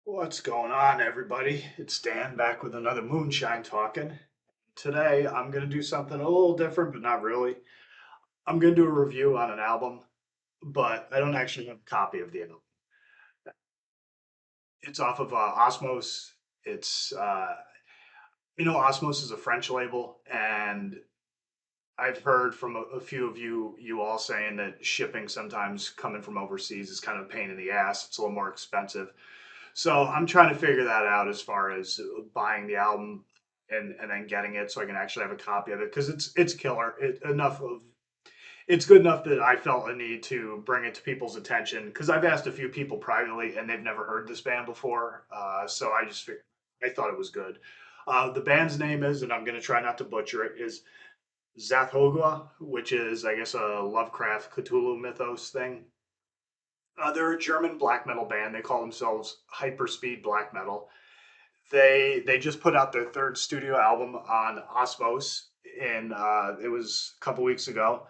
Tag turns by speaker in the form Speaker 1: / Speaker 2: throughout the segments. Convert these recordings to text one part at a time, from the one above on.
Speaker 1: What's going on, everybody? It's Dan back with another Moonshine talking. Today, I'm going to do something a little different, but not really. I'm going to do a review on an album, but I don't actually have a copy of the album. It's off of Osmose. It's, Osmose is a French label, and I've heard from a few of you all saying that shipping sometimes coming from overseas is kind of a pain in the ass. It's a little more expensive. So I'm trying to figure that out as far as buying the album and then getting it so I can actually have a copy of it because it's killer. It's good enough that I felt a need to bring it to people's attention because I've asked a few people privately and they've never heard this band before. So I just figured I thought it was good. The band's name is, and I'm going to try not to butcher it, is Tsatthoggua, which is I guess a Lovecraft Cthulhu mythos thing. They're a German black metal band. They call themselves hyperspeed black metal. They just put out their third studio album on Osmose in it was a couple weeks ago.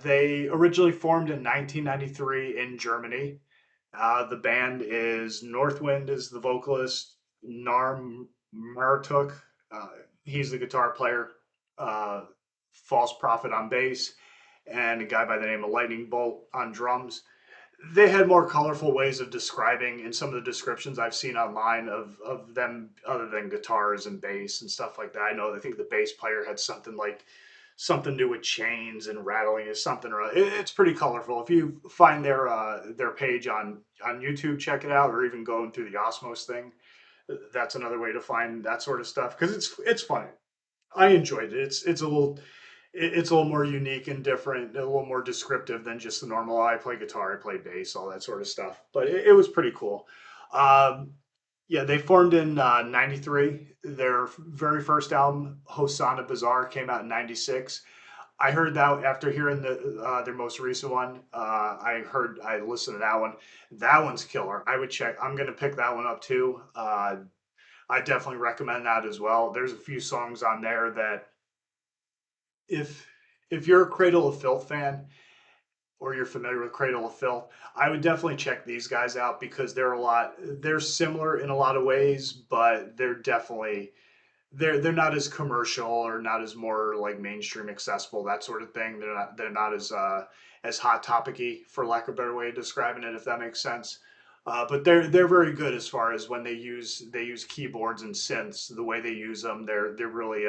Speaker 1: They originally formed in 1993 in Germany. The band is Northwind is the vocalist, Narm Martuk, uh, he's the guitar player, uh, False Prophet on bass, and a guy by the name of Lightning Bolt on drums. They had more colorful ways of describing in some of the descriptions I've seen online of them other than guitars and bass and stuff like that. I think the bass player had something like something to do with chains and rattling is something or it's pretty colorful. If you find their page on YouTube, check it out, or even going through the Osmos thing. That's another way to find that sort of stuff because it's funny. I enjoyed it. It's a little more unique and different, a little more descriptive than just the normal. I play guitar, I play bass, all that sort of stuff. But it was pretty cool. Um, yeah, they formed in '93. Their very first album, Hosanna Bazaar, came out in '96. I heard that after hearing their most recent one. I listened to that one. That one's killer. I would check. I'm gonna pick that one up too. I definitely recommend that as well. There's a few songs on there that if if you're a Cradle of Filth fan or you're familiar with Cradle of Filth, I would definitely check these guys out because they're similar in a lot of ways, but they're not as commercial or not as more like mainstream accessible, that sort of thing. They're not as hot topicy, for lack of a better way of describing it, if that makes sense. But they're very good as far as when they use keyboards and synths. The way they use them, they're really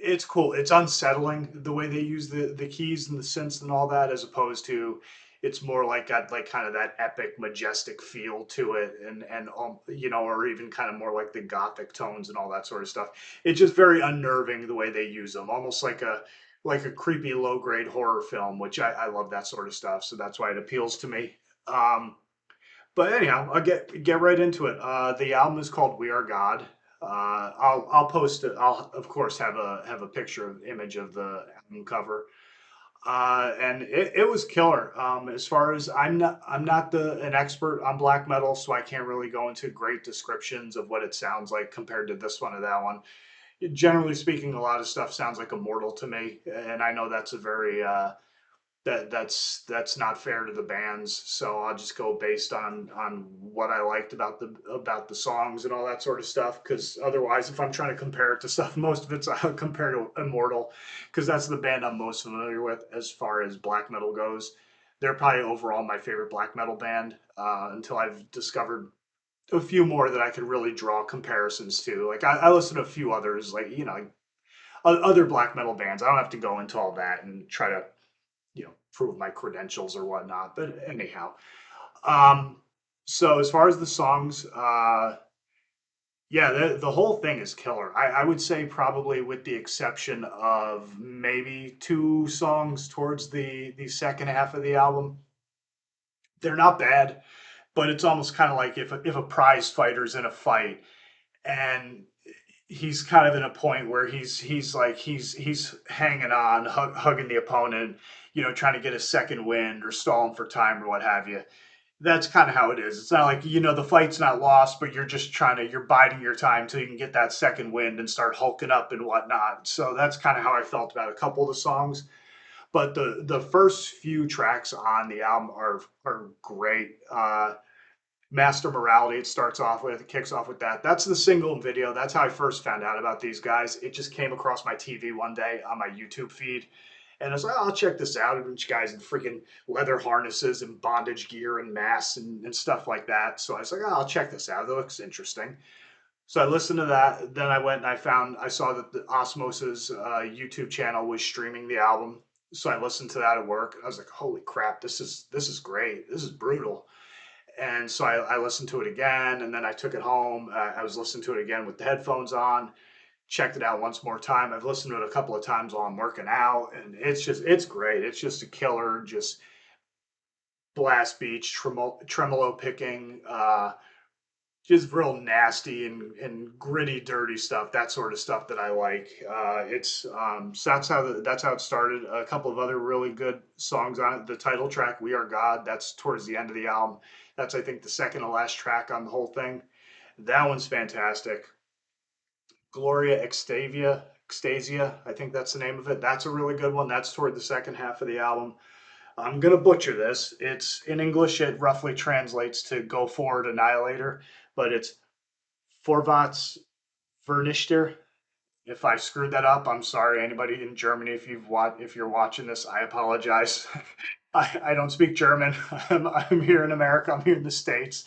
Speaker 1: it's cool. It's unsettling the way they use the keys and the synths and all that, as opposed to it's more like got like kind of that epic, majestic feel to it, and or even kind of more like the gothic tones and all that sort of stuff. It's just very unnerving the way they use them, almost like a creepy low grade horror film, which I love that sort of stuff. So that's why it appeals to me. But anyhow, I'll get right into it. The album is called "We Are God." I'll post it. I'll of course have a picture of image of the album cover. And it was killer. As far as I'm not an expert on black metal, so I can't really go into great descriptions of what it sounds like compared to this one or that one. Generally speaking, a lot of stuff sounds like Immortal to me, and I know that's a very that's not fair to the bands. So I'll just go based on what I liked about the songs and all that sort of stuff. Because otherwise, if I'm trying to compare it to stuff, most of it's I'll compare to Immortal, because that's the band I'm most familiar with as far as black metal goes. They're probably overall my favorite black metal band until I've discovered a few more that I could really draw comparisons to. Like I listen to a few others, like other black metal bands. I don't have to go into all that and try to prove my credentials or whatnot. But anyhow, um, so as far as the songs, yeah, the whole thing is killer. I would say probably with the exception of maybe two songs towards the second half of the album, they're not bad. But it's almost kind of like if a prize fighter's in a fight and he's kind of in a point where he's hanging on, hugging the opponent, trying to get a second wind or stalling for time or what have you. That's kind of how it is. It's not like the fight's not lost, but you're biding your time till you can get that second wind and start hulking up and whatnot. So that's kind of how I felt about a couple of the songs. But the first few tracks on the album are great. Master Morality, it starts off with, it kicks off with that. That's the single video. That's how I first found out about these guys. It just came across my TV one day on my YouTube feed. And I was like, oh, I'll check this out. A bunch of guys in freaking leather harnesses and bondage gear and masks and stuff like that. So I was like, oh, I'll check this out. It looks interesting. So I listened to that. Then I went and I saw that the Osmose's YouTube channel was streaming the album. So I listened to that at work. I was like, holy crap, this is great. This is brutal. And so I listened to it again, and then I took it home. I was listening to it again with the headphones on, checked it out once more time. I've listened to it a couple of times while I'm working out, and it's great. It's just a killer, just blast beats, tremolo picking, just real nasty and gritty, dirty stuff. That sort of stuff that I like. So that's how it started. A couple of other really good songs on it. The title track, "We Are God," that's towards the end of the album. That's I think the second to last track on the whole thing. That one's fantastic. Gloria Extasia, I think that's the name of it. That's a really good one. That's toward the second half of the album. I'm gonna butcher this. It's in English. It roughly translates to "Go Forward, Annihilator," but it's Vorwärts Vernichter. If I screwed that up, I'm sorry. Anybody in Germany, if you're watching this, I apologize. I don't speak German. I'm here in America. I'm here in the States,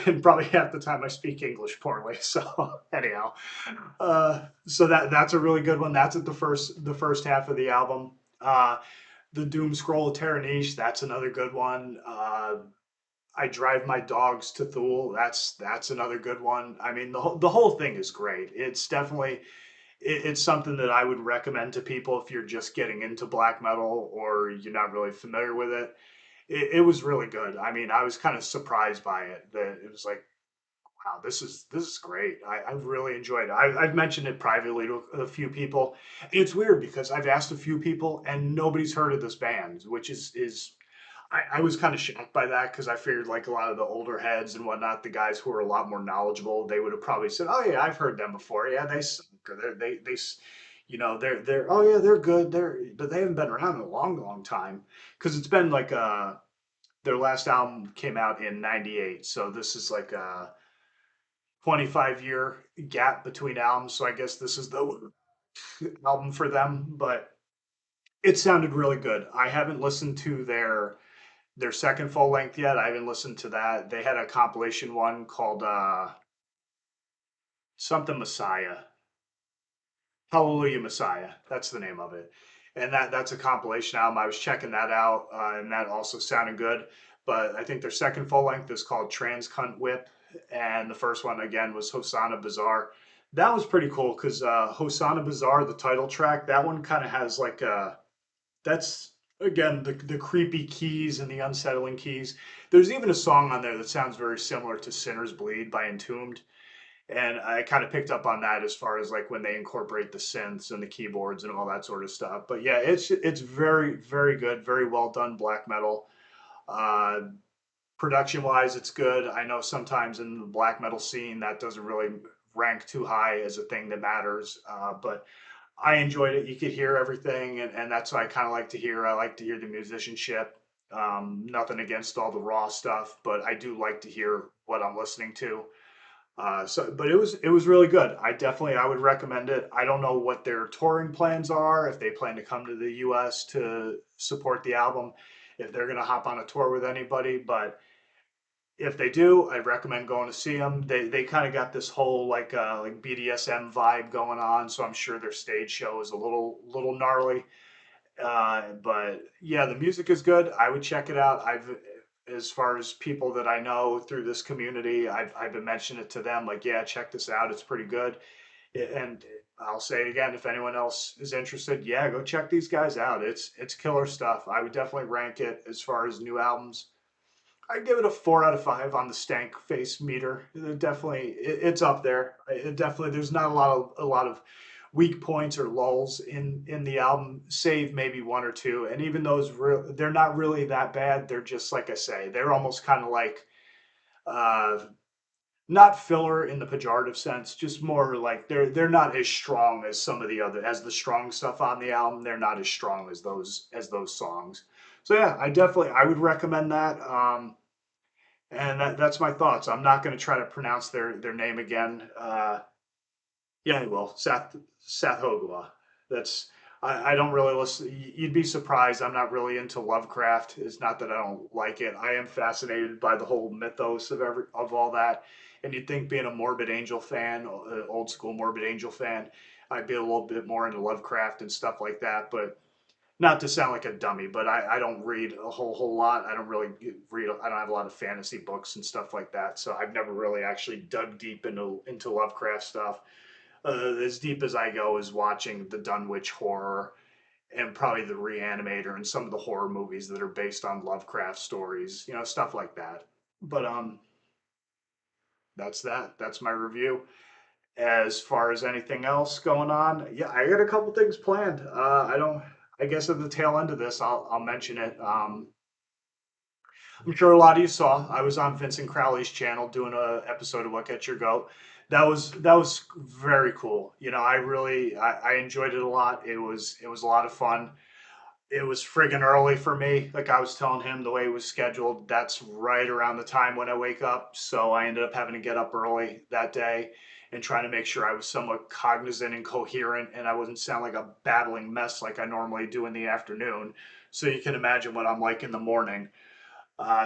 Speaker 1: and probably half the time I speak English poorly. So anyhow, so that's a really good one. That's at the first half of the album. The Doom Scroll of Terraniche, that's another good one. I Drive My Dogs to Thule. That's another good one. I mean, the whole thing is great. It's definitely it's something that I would recommend to people if you're just getting into black metal or you're not really familiar with it. It was really good. I mean, I was kind of surprised by it. That it was like, wow, this is great. I've really enjoyed it. I've mentioned it privately to a few people. It's weird because I've asked a few people and nobody's heard of this band, which is I was kind of shocked by that because I figured like a lot of the older heads and whatnot, the guys who are a lot more knowledgeable, they would have probably said, "Oh yeah, I've heard them before. Yeah, they suck. Or they're oh yeah, they're good. But they haven't been around in a long, long time because it's been like their last album came out in '98, so this is like a 25-year gap between albums. So I guess this is the album for them, but it sounded really good. I haven't listened to their second full length yet. I haven't listened to that. They had a compilation one called something Messiah. Hallelujah Messiah. That's the name of it. And that's a compilation album. I was checking that out, and that also sounded good. But I think their second full length is called Trans Cunt Whip, and the first one again was Hosanna Bazaar. That was pretty cool because Hosanna Bazaar, the title track, that one kind of has like a that's again the creepy keys and the unsettling keys. There's even a song on there that sounds very similar to Sinner's Bleed by Entombed. And I kind of picked up on that as far as like when they incorporate the synths and the keyboards and all that sort of stuff. But yeah, it's very, very good, very well done black metal. Uh, Production wise, it's good. I know sometimes in the black metal scene that doesn't really rank too high as a thing that matters. But I enjoyed it. You could hear everything, and that's what I kind of like to hear. I like to hear the musicianship. Nothing against all the raw stuff, but I do like to hear what I'm listening to. But it was really good. I would recommend it. I don't know what their touring plans are, if they plan to come to the U.S. to support the album, if they're gonna hop on a tour with anybody. But if they do, I'd recommend going to see them. They kind of got this whole like BDSM vibe going on, so I'm sure their stage show is a little gnarly. But yeah, the music is good. I would check it out. As far as people that I know through this community, I've been mentioning it to them. Like, yeah, check this out. It's pretty good. And I'll say it again, if anyone else is interested, yeah, go check these guys out. It's killer stuff. I would definitely rank it as far as new albums. I give it a 4 out of 5 on the stank face meter. It's up there. It definitely there's not a lot of weak points or lulls in the album, save maybe one or two. And even those they're not really that bad. They're just like I say, they're almost kind of like uh, not filler in the pejorative sense, just more like they're not as strong as some of the other as the strong stuff on the album. They're not as strong as those songs. So yeah, I would recommend that. And that's my thoughts. I'm not going to try to pronounce their name again. Yeah, well, Tsatthoggua. That's I don't really listen. You'd be surprised. I'm not really into Lovecraft. It's not that I don't like it. I am fascinated by the whole mythos of all that. And you'd think being a Morbid Angel fan, old school Morbid Angel fan, I'd be a little bit more into Lovecraft and stuff like that. But not to sound like a dummy, but I don't read a whole lot. I don't really read. I don't have a lot of fantasy books and stuff like that. So I've never really actually dug deep into Lovecraft stuff. As deep as I go is watching the Dunwich Horror and probably the Reanimator and some of the horror movies that are based on Lovecraft stories, stuff like that. But that's that. That's my review. As far as anything else going on, yeah, I got a couple things planned. I don't. I guess at the tail end of this, I'll mention it. I'm sure a lot of you saw. I was on Vincent Crowley's channel doing a episode of What Gets Your Goat. That was very cool. I enjoyed it a lot. It was a lot of fun. It was friggin' early for me. Like I was telling him, the way it was scheduled, that's right around the time when I wake up. So I ended up having to get up early that day and trying to make sure I was somewhat cognizant and coherent and I wouldn't sound like a babbling mess like I normally do in the afternoon. So you can imagine what I'm like in the morning.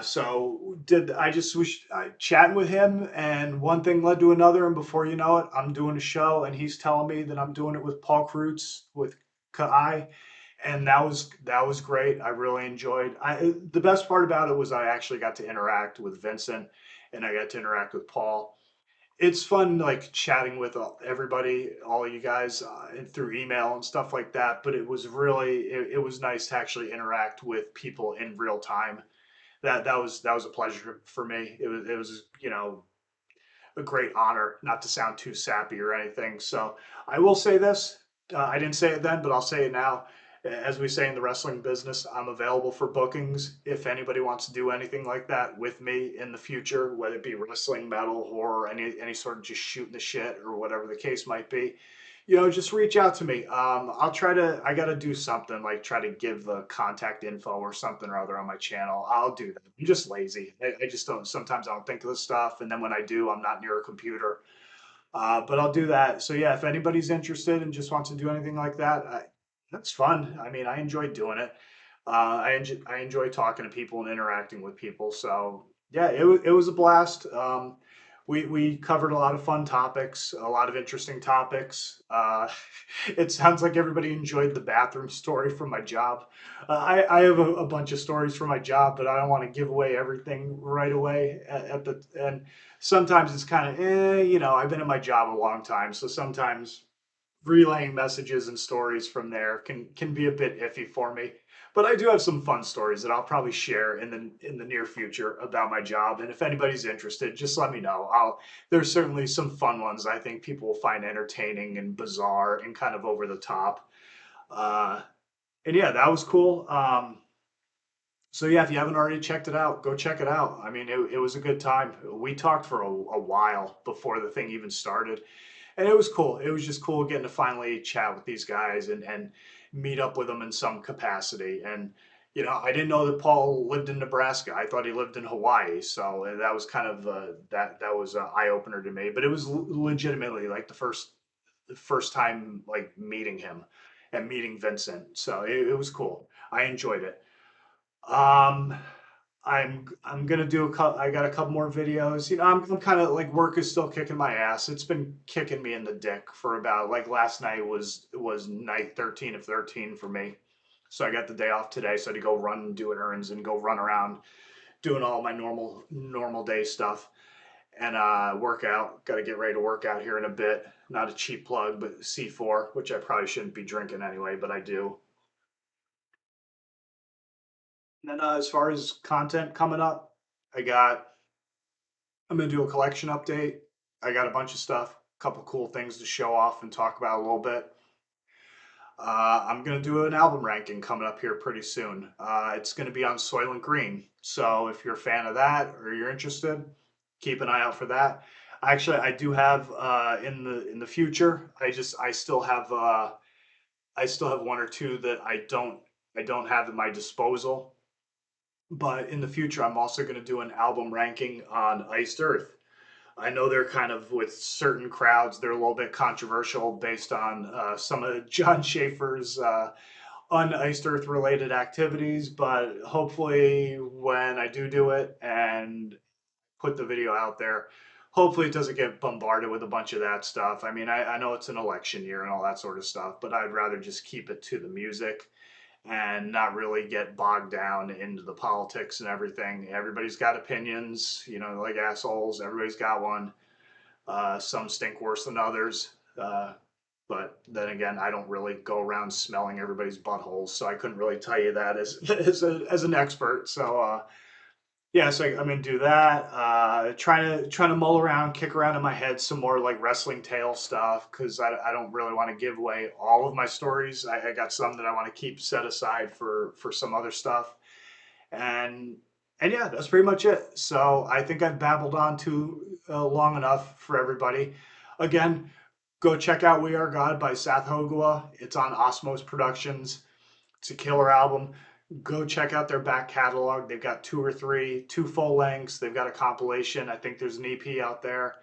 Speaker 1: So did I just was chatting with him, and one thing led to another, and before you know it, I'm doing a show, and he's telling me that I'm doing it with Paul Kreutz with Kai, and that was great. I really enjoyed. The best part about it was I actually got to interact with Vincent, and I got to interact with Paul. It's fun, like chatting with everybody, all of you guys, and through email and stuff like that. But it was nice to actually interact with people in real time. That was a pleasure for me. It was a great honor, not to sound too sappy or anything. So I will say this. I didn't say it then, but I'll say it now. As we say in the wrestling business, I'm available for bookings. If anybody wants to do anything like that with me in the future, whether it be wrestling, metal, horror, any sort of just shooting the shit or whatever the case might be, just reach out to me. I'll try to. I got to do something like try to give the contact info or something or other on my channel. I'll do that. I'm just lazy. I just don't. Sometimes I don't think of this stuff, and then when I do, I'm not near a computer. But I'll do that. So yeah, if anybody's interested and just wants to do anything like that, that's fun. I mean, I enjoy doing it. I enjoy talking to people and interacting with people. So yeah, it was a blast. We covered a lot of fun topics, a lot of interesting topics. It sounds like everybody enjoyed the bathroom story from my job. I have a bunch of stories from my job, but I don't want to give away everything right away at the end. Sometimes it's kind of I've been in my job a long time, so sometimes relaying messages and stories from there can be a bit iffy for me. But I do have some fun stories that I'll probably share in the near future about my job. And if anybody's interested, just let me know. There's certainly some fun ones I think people will find entertaining and bizarre and kind of over the top. Uh, and yeah, that was cool. So yeah, if you haven't already checked it out, go check it out. I mean, it was a good time. We talked for a while before the thing even started, and it was cool. It was just cool getting to finally chat with these guys and meet up with them in some capacity. And I didn't know that Paul lived in Nebraska. I thought he lived in Hawaii. So that was kind of that was an eye opener to me. But it was legitimately like the first time like meeting him and meeting Vincent. So it was cool. I enjoyed it. Um, I'm gonna do a couple. I got a couple more videos. I'm kind of like work is still kicking my ass. It's been kicking me in the dick for about like last night was night 13 of 13 for me. So I got the day off today, so I had to go run and do errands and go run around doing all my normal day stuff and work out. Got to get ready to work out here in a bit. Not a cheap plug, but C4, which I probably shouldn't be drinking anyway, but I do. And then as far as content coming up, I got I'm gonna do a collection update. I got a bunch of stuff, a couple cool things to show off and talk about a little bit. I'm gonna do an album ranking coming up here pretty soon. It's gonna be on Soylent Green, so if you're a fan of that or you're interested, keep an eye out for that. Actually, I do have in the future. I still have one or two that I don't have at my disposal But in the future, I'm also going to do an album ranking on Iced Earth. I know they're kind of with certain crowds, they're a little bit controversial based on some of John Schaefer's un-Iced Earth related activities. But hopefully, when I do it and put the video out there, hopefully it doesn't get bombarded with a bunch of that stuff. I mean, I know it's an election year and all that sort of stuff, but I'd rather just keep it to the music and not really get bogged down into the politics and everything. Everybody's got opinions, you know, like assholes. Everybody's got one. Some stink worse than others. But then again, I don't really go around smelling everybody's buttholes, so I couldn't really tell you that as as an expert. So yeah, so I'm gonna do that. Trying to mull around, kick around in my head some more like wrestling tale stuff because I don't really want to give away all of my stories. I got some that I want to keep set aside for some other stuff, and and yeah, that's pretty much it. So I think I've babbled on too long enough for everybody. Again, go check out "We Are God" by Tsatthoggua. It's on Osmose Productions. It's a killer album. Go check out their back catalog. They've got two or three, two full lengths. They've got a compilation. I think there's an EP out there.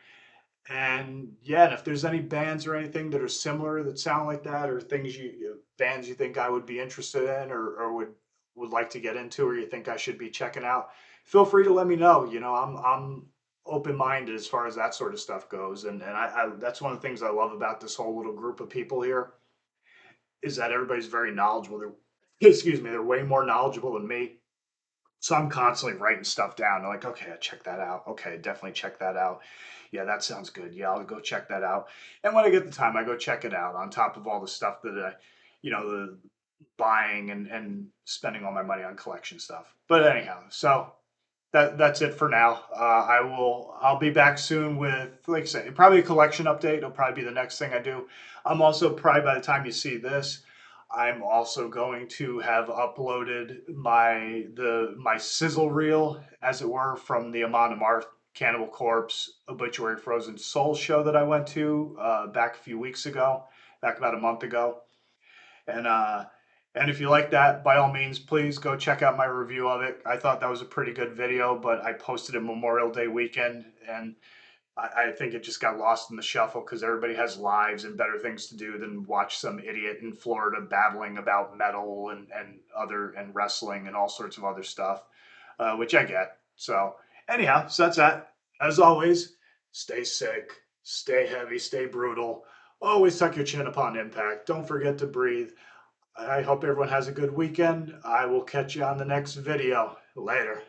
Speaker 1: And yeah, and if there's any bands or anything that are similar that sound like that, or things bands you think I would be interested in, or would like to get into, or you think I should be checking out, feel free to let me know. You know, I'm open minded as far as that sort of stuff goes, and I that's one of the things I love about this whole little group of people here is that everybody's very knowledgeable. They're, excuse me, they're way more knowledgeable than me. So I'm constantly writing stuff down. I'm like, okay, check that out. Okay, definitely check that out. Yeah, that sounds good. Yeah, I'll go check that out. And when I get the time, I go check it out on top of all the stuff that I, you know, the buying and spending all my money on collection stuff. But anyhow, so that's it for now. I'll be back soon with, like I say, probably a collection update. It'll probably be the next thing I do. I'm also probably by the time you see this, I'm also going to have uploaded my sizzle reel, as it were, from the Amon Amarth Cannibal Corpse Obituary Frozen Soul show that I went to back a few weeks ago, back about a month ago. And and if you like that, by all means, please go check out my review of it. I thought that was a pretty good video, but I posted it Memorial Day weekend, and I think it just got lost in the shuffle because everybody has lives and better things to do than watch some idiot in Florida babbling about metal and other and wrestling and all sorts of other stuff, which I get. So anyhow, so that's that. As always, stay sick, stay heavy, stay brutal. Always tuck your chin upon impact. Don't forget to breathe. I hope everyone has a good weekend. I will catch you on the next video. Later.